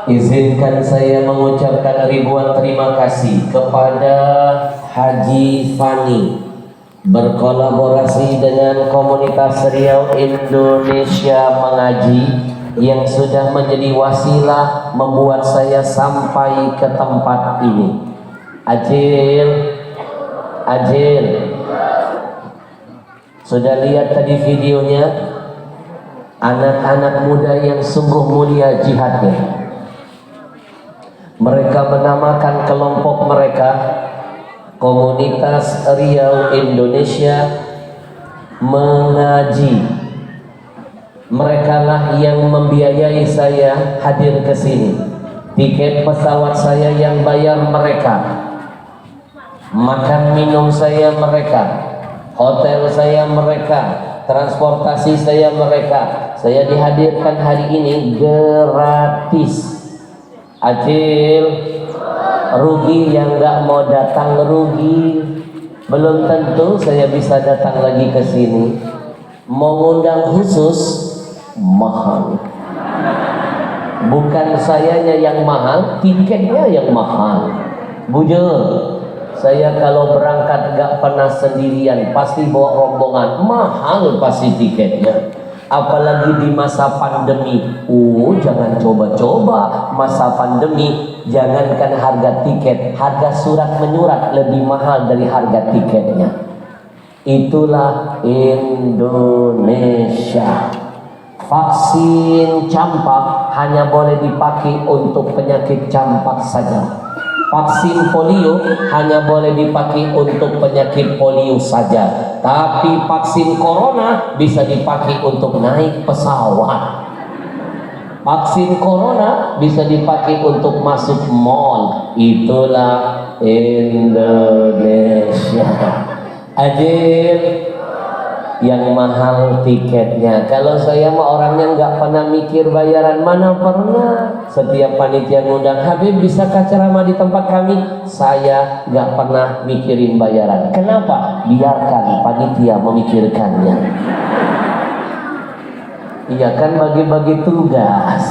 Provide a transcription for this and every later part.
Izinkan saya mengucapkan ribuan terima kasih kepada Haji Fani berkolaborasi dengan komunitas Riau Indonesia Mengaji yang sudah menjadi wasilah membuat saya sampai ke tempat ini. Ajil, sudah lihat tadi videonya? Anak-anak muda yang sungguh mulia jihadnya. Mereka menamakan kelompok mereka Komunitas Riau Indonesia Mengaji. Mereka lah yang membiayai saya hadir ke sini. Tiket pesawat saya yang bayar mereka, makan minum saya mereka, hotel saya mereka, transportasi saya mereka. Saya dihadirkan hari ini gratis. Acil, rugi yang gak mau datang rugi. Belum tentu saya bisa datang lagi ke sini. Mau ngundang khusus mahal. Bukan sayanya yang mahal, tiketnya yang mahal. Bujur, saya kalau berangkat gak pernah sendirian, pasti bawa rombongan. Mahal pasti tiketnya. Apalagi di masa pandemi. Jangan coba-coba masa pandemi. Jangankan harga tiket, harga surat menyurat lebih mahal dari harga tiketnya. Itulah Indonesia. Vaksin campak hanya boleh dipakai untuk penyakit campak saja. Vaksin polio hanya boleh dipakai untuk penyakit polio saja. Tapi vaksin corona bisa dipakai untuk naik pesawat. Vaksin corona bisa dipakai untuk masuk mall. Itulah Indonesia. Adil, yang mahal tiketnya. Kalau saya mah orangnya nggak pernah mikir bayaran, mana pernah. Setiap panitia ngundang, Habib bisa ceramah di tempat kami, saya nggak pernah mikirin bayaran. Kenapa? Biarkan panitia memikirkannya. Iya kan, bagi-bagi tugas.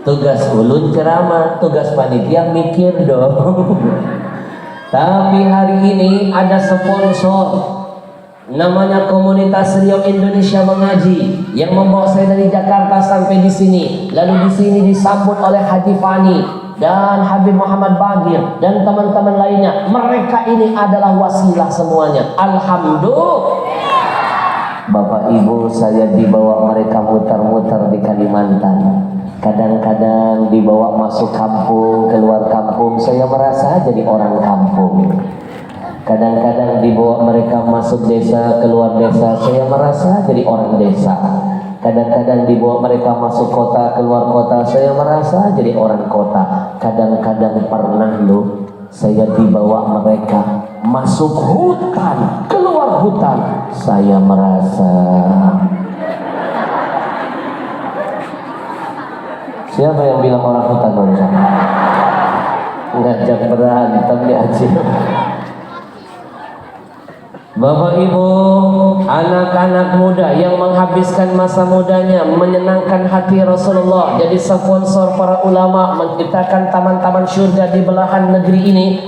Tugas ulun ceramah, tugas panitia mikir dong. Tapi hari ini ada sponsor, namanya Komunitas Riau Indonesia Mengaji, yang membawa saya dari Jakarta sampai di sini. Lalu di sini disambut oleh Haji Fani dan Habib Muhammad Bagir dan teman-teman lainnya. Mereka ini adalah wasilah semuanya. Alhamdulillah. Bapak Ibu, saya dibawa mereka muter-muter di Kalimantan. Kadang-kadang dibawa masuk kampung, keluar kampung, saya merasa jadi orang kampung. Kadang-kadang dibawa mereka masuk desa, keluar desa, saya merasa jadi orang desa. Kadang-kadang dibawa mereka masuk kota, keluar kota, saya merasa jadi orang kota. Kadang-kadang pernah loh, saya dibawa mereka masuk hutan, keluar hutan, saya merasa. Siapa yang bilang orang hutan barusan? Ngajak berantem di Aceh. Bapak Ibu, anak-anak muda yang menghabiskan masa mudanya menyenangkan hati Rasulullah, jadi sponsor para ulama menciptakan taman-taman surga di belahan negeri ini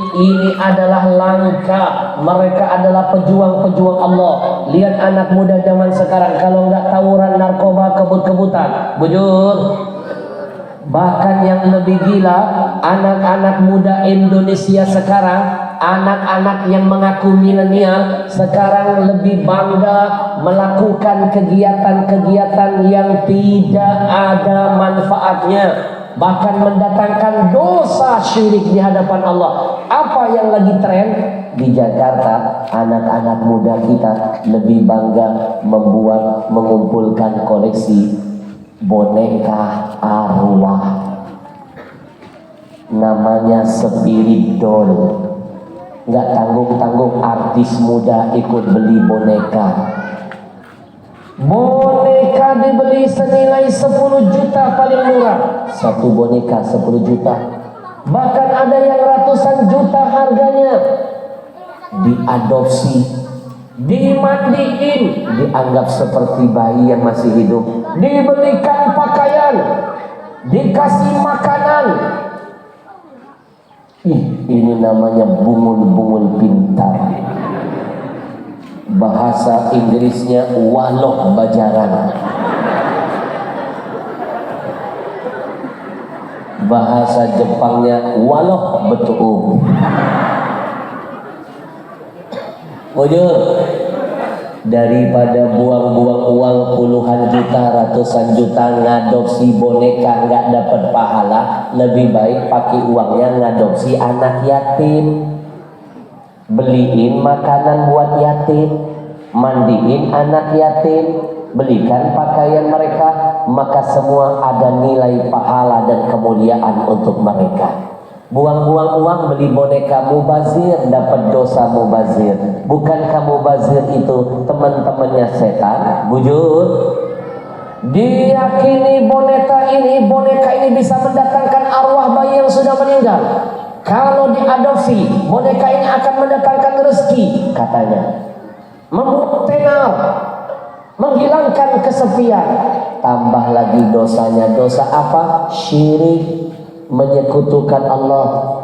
adalah langka. Mereka adalah pejuang-pejuang Allah. Lihat anak muda zaman sekarang, kalau nggak tawuran narkoba, kebut-kebutan, bujur. Bahkan yang lebih gila, anak-anak muda Indonesia sekarang, anak-anak yang mengaku milenial sekarang lebih bangga melakukan kegiatan-kegiatan yang tidak ada manfaatnya, bahkan mendatangkan dosa syirik di hadapan Allah. Apa yang lagi tren di Jakarta? Anak-anak muda kita lebih bangga mengumpulkan koleksi boneka arwah, namanya spirit doll. Nggak tanggung-tanggung artis muda ikut beli boneka. Boneka dibeli senilai 10 juta paling murah. Satu boneka 10 juta. Bahkan ada yang ratusan juta harganya. Diadopsi, dimandiin, dianggap seperti bayi yang masih hidup, dibelikan pakaian, dikasih makanan. Ini namanya bungul-bungul pintar. Bahasa Inggrisnya waloh bajaran. Bahasa Jepangnya waloh betul. Mujur, daripada buang-buang uang puluhan juta, ratusan juta ngadopsi boneka nggak dapat pahala, lebih baik pakai uangnya ngadopsi anak yatim, beliin makanan buat yatim, mandiin anak yatim, belikan pakaian mereka, maka semua ada nilai pahala dan kemuliaan untuk mereka. Buang-buang uang beli boneka mubazir, dapat dosa mubazir. Bukankah mubazir itu teman-temannya setan? Bujur, diyakini boneka ini bisa mendatangkan arwah bayi yang sudah meninggal. Kalau diadopsi, boneka ini akan mendatangkan rezeki, katanya. Membuat tenar, menghilangkan kesepian. Tambah lagi dosanya. Dosa apa? Syirik, menyekutukan Allah.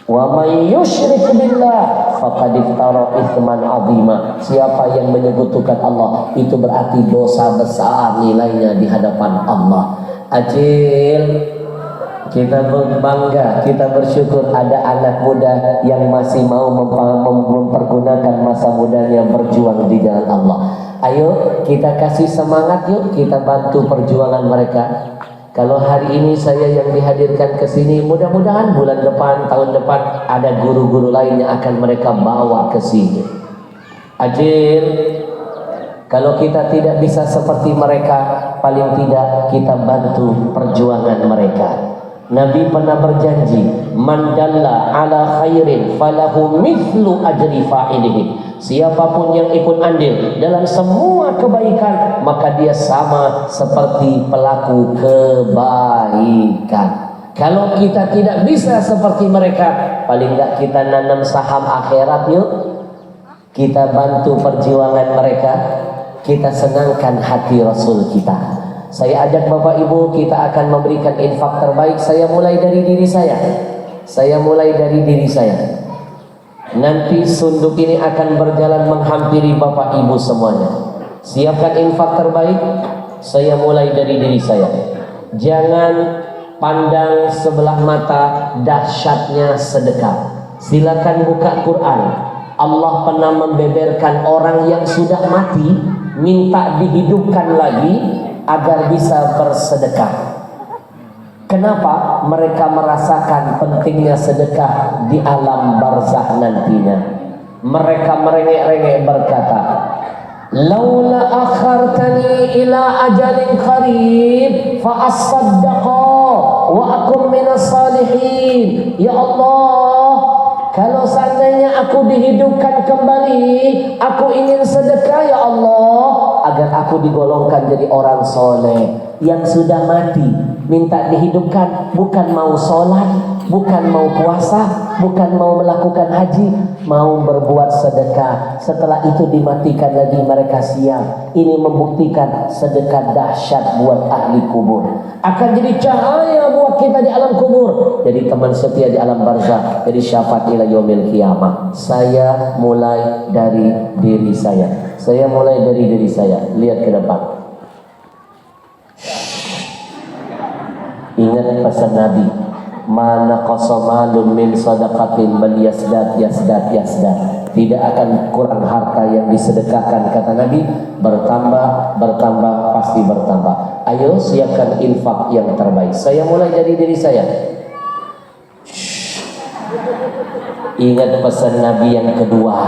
Wa may yusyrik billah faqad iftara itsman 'azima. Siapa yang menyekutukan Allah, itu berarti dosa besar nilainya di hadapan Allah. Ajil, kita berbangga, kita bersyukur ada anak muda yang masih mau mempergunakan masa mudanya berjuang di jalan Allah. Ayo kita kasih semangat, yuk kita bantu perjuangan mereka. Kalau hari ini saya yang dihadirkan ke sini, mudah-mudahan bulan depan, tahun depan ada guru-guru lain yang akan mereka bawa ke sini. Ajil, kalau kita tidak bisa seperti mereka, paling tidak kita bantu perjuangan mereka. Nabi pernah berjanji, man dalla ala khairin falahu mithlu ajri fa'ilihi. Siapapun yang ikut andil dalam semua kebaikan, maka dia sama seperti pelaku kebaikan. Kalau kita tidak bisa seperti mereka, paling enggak kita nanam saham akhirat yuk. Kita bantu perjuangan mereka, kita senangkan hati Rasul kita. Saya ajak Bapak Ibu, kita akan memberikan infak terbaik. Saya mulai dari diri saya. Nanti sunduk ini akan berjalan menghampiri Bapak Ibu semuanya. Siapkan infak terbaik. Saya mulai dari diri saya. Jangan pandang sebelah mata dahsyatnya sedekah. Silakan buka Quran. Allah pernah membeberkan orang yang sudah mati, minta dihidupkan lagi agar bisa bersedekah. Kenapa? Mereka merasakan pentingnya sedekah di alam barzakh nantinya. Mereka merengek-rengek berkata, laula akhartani ila ajalin qarib fa asaddaqa wa akum minas salihin. Ya Allah, kalau seandainya aku dihidupkan kembali, aku ingin sedekah ya Allah, agar aku digolongkan jadi orang soleh. Yang sudah mati minta dihidupkan, bukan mau sholat, bukan mau puasa, bukan mau melakukan haji, mau berbuat sedekah. Setelah itu dimatikan lagi, mereka siap. Ini membuktikan sedekah dahsyat buat ahli kubur. Akan jadi cahaya buat kita di alam kubur, jadi teman setia di alam barzakh, jadi syafaat ila yaumil qiyamah. Saya mulai dari diri saya. Lihat ke depan. Ingat pesan Nabi, mana qasamalun min sadaqatin bal yasdad. Tidak akan kurang harta yang disedekahkan, kata Nabi. Bertambah, pasti bertambah. Ayo siapkan infak yang terbaik. Saya mulai dari diri saya. Ingat pesan Nabi yang kedua,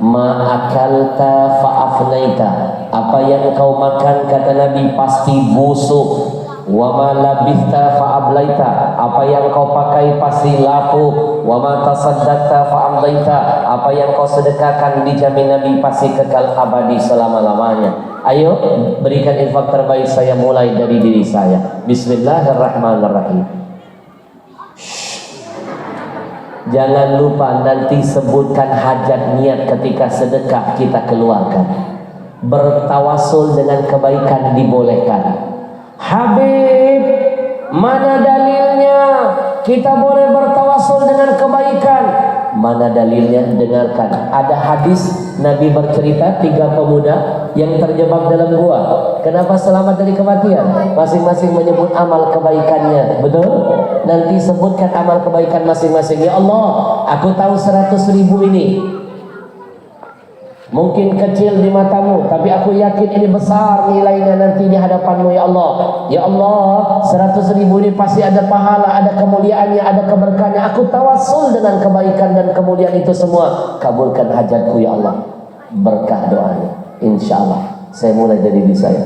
ma'akalta fa'afnaita. Apa yang kau makan, kata Nabi, pasti busuk. Wa ma labista fa'ablaita. Apa yang kau pakai pasti lapuk. Wa ma tasaddaqta fa'amdaita. Apa yang kau sedekahkan, dijamin Nabi pasti kekal abadi selama-lamanya. Ayo berikan infak terbaik. Saya mulai dari diri saya. Bismillahirrahmanirrahim. Jangan lupa nanti sebutkan hajat niat ketika sedekah kita keluarkan. Bertawasul dengan kebaikan dibolehkan. Habib, mana dalilnya kita boleh bertawasul dengan kebaikan? Mana dalilnya? Dengarkan. Ada hadis Nabi bercerita 3 pemuda yang terjebak dalam gua. Kenapa selamat dari kematian? Masing-masing menyebut amal kebaikannya. Betul? Nanti sebutkan amal kebaikan masing-masing. Ya Allah, aku tahu 100.000 ini mungkin kecil di matamu, tapi aku yakin ini besar nilainya nanti di hadapanmu ya Allah. Ya Allah, 100.000 ini pasti ada pahala, ada kemuliaannya, ada keberkahannya. Aku tawassul dengan kebaikan dan kemuliaan itu semua. Kabulkan hajatku ya Allah. Berkah doanya. Insya Allah. Saya mulai dari diri saya.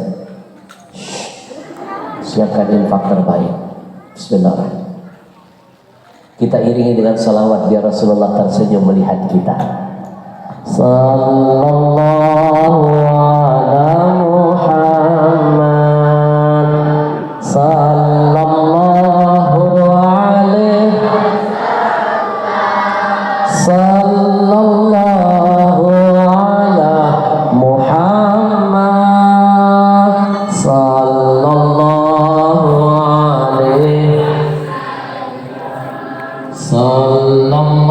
Siapkan infak terbaik. Bismillahirrahmanirrahim. Kita iringi dengan salawat biar Rasulullah tersenyum melihat kita. Sallallahu ala Muhammad, sallallahu alaihi, sallallahu ala Muhammad, sallallahu alaihi, sallallahu